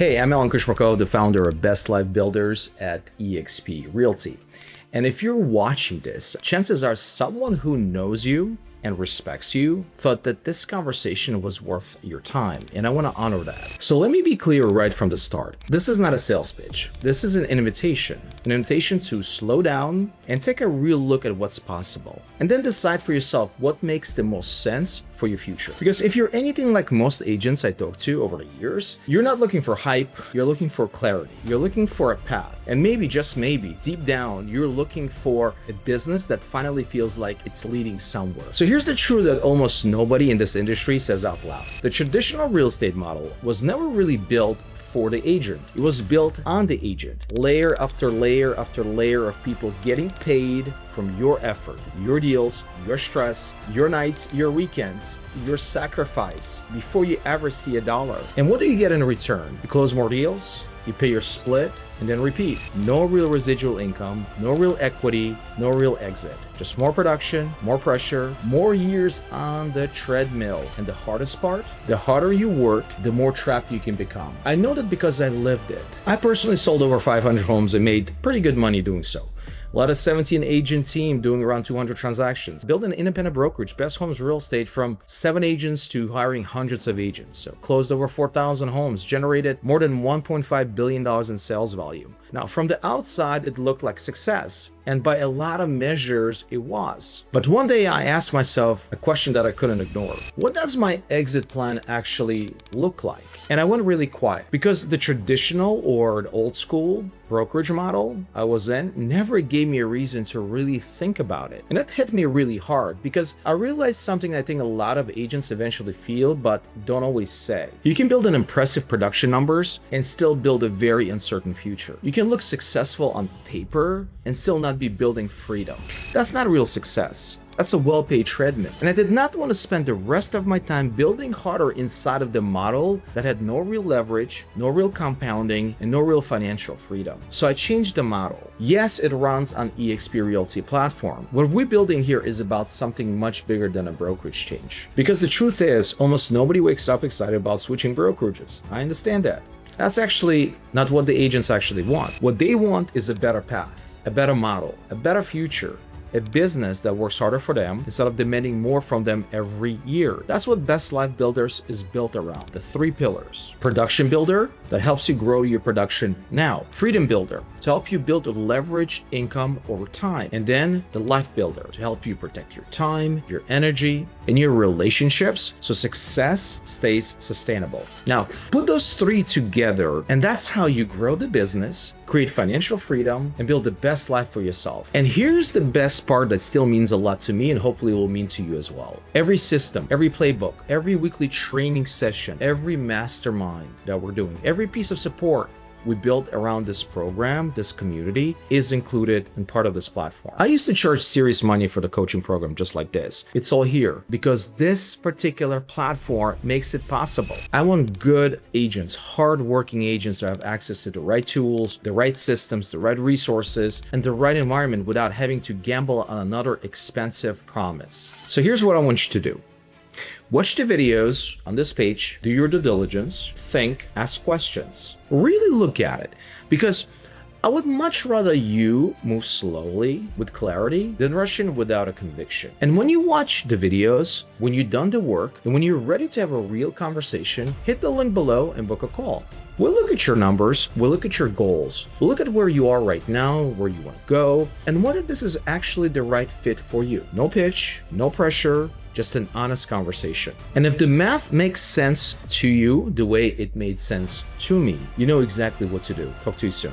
Hey, I'm Alan Kushmakov, the founder of Best Life Builders at eXp Realty. And if you're watching this, chances are someone who knows you and respects you thought that this conversation was worth your time, and I want to honor that. So let me be clear right from the start. This is not a sales pitch. This is an invitation to slow down and take a real look at what's possible, and then decide for yourself what makes the most sense for your future. Because if you're anything like most agents I talked to over the years, you're not looking for hype, you're looking for clarity, you're looking for a path, and maybe, just maybe, deep down, you're looking for a business that finally feels like it's leading somewhere. So here's the truth that almost nobody in this industry says out loud. The traditional real estate model was never really built for the agent. It was built on the agent. Layer after layer after layer of people getting paid from your effort, your deals, your stress, your nights, your weekends, your sacrifice before you ever see a dollar. And what do you get in return? You close more deals, you pay your split, and then repeat. No real residual income, no real equity, no real exit. Just more production, more pressure, more years on the treadmill. And the hardest part, the harder you work, the more trapped you can become. I know that because I lived it. I personally sold over 500 homes and made pretty good money doing so. Led a 17 agent team doing around 200 transactions. Built an independent brokerage, Best Homes Real Estate, from 7 agents to hiring hundreds of agents. So closed over 4,000 homes, generated more than $1.5 billion in sales volume. Now, from the outside, it looked like success. And by a lot of measures, it was. But one day I asked myself a question that I couldn't ignore. What does my exit plan actually look like? And I went really quiet because the traditional or the old school brokerage model I was in never gave me a reason to really think about it. And that hit me really hard because I realized something I think a lot of agents eventually feel but don't always say. You can build an impressive production numbers and still build a very uncertain future. You can look successful on paper and still not be building freedom. That's not real success. That's a well-paid treadmill. And I did not want to spend the rest of my time building harder inside of the model that had no real leverage, no real compounding, and no real financial freedom. So I changed the model. Yes, it runs on eXp Realty platform. What we're building here is about something much bigger than a brokerage change. Because the truth is, almost nobody wakes up excited about switching brokerages. I understand that. That's actually not what the agents actually want. What they want is a better path, a better model, a better future, a business that works harder for them instead of demanding more from them every year. That's what Best Life Builders is built around. The 3 pillars. Production builder that helps you grow your production now. Freedom builder to help you build a leveraged income over time. And then the life builder to help you protect your time, your energy, and your relationships so success stays sustainable. Now, put those 3 together, and that's how you grow the business, create financial freedom, and build the best life for yourself. And here's the best part that still means a lot to me and hopefully will mean to you as well. Every system, every playbook, every weekly training session, every mastermind that we're doing, every piece of support we built around this program, this community, is included in part of this platform. I used to charge serious money for the coaching program just like this. It's all here because this particular platform makes it possible. I want good agents, hardworking agents that have access to the right tools, the right systems, the right resources, and the right environment without having to gamble on another expensive promise. So here's what I want you to do. Watch the videos on this page, do your due diligence, think, ask questions, really look at it, because I would much rather you move slowly with clarity than rush in without a conviction. And when you watch the videos, when you've done the work, and when you're ready to have a real conversation, hit the link below and book a call. We'll look at your numbers, we'll look at your goals, we'll look at where you are right now, where you want to go, and whether this is actually the right fit for you. No pitch, no pressure, just an honest conversation. And if the math makes sense to you the way it made sense to me, you know exactly what to do. Talk to you soon.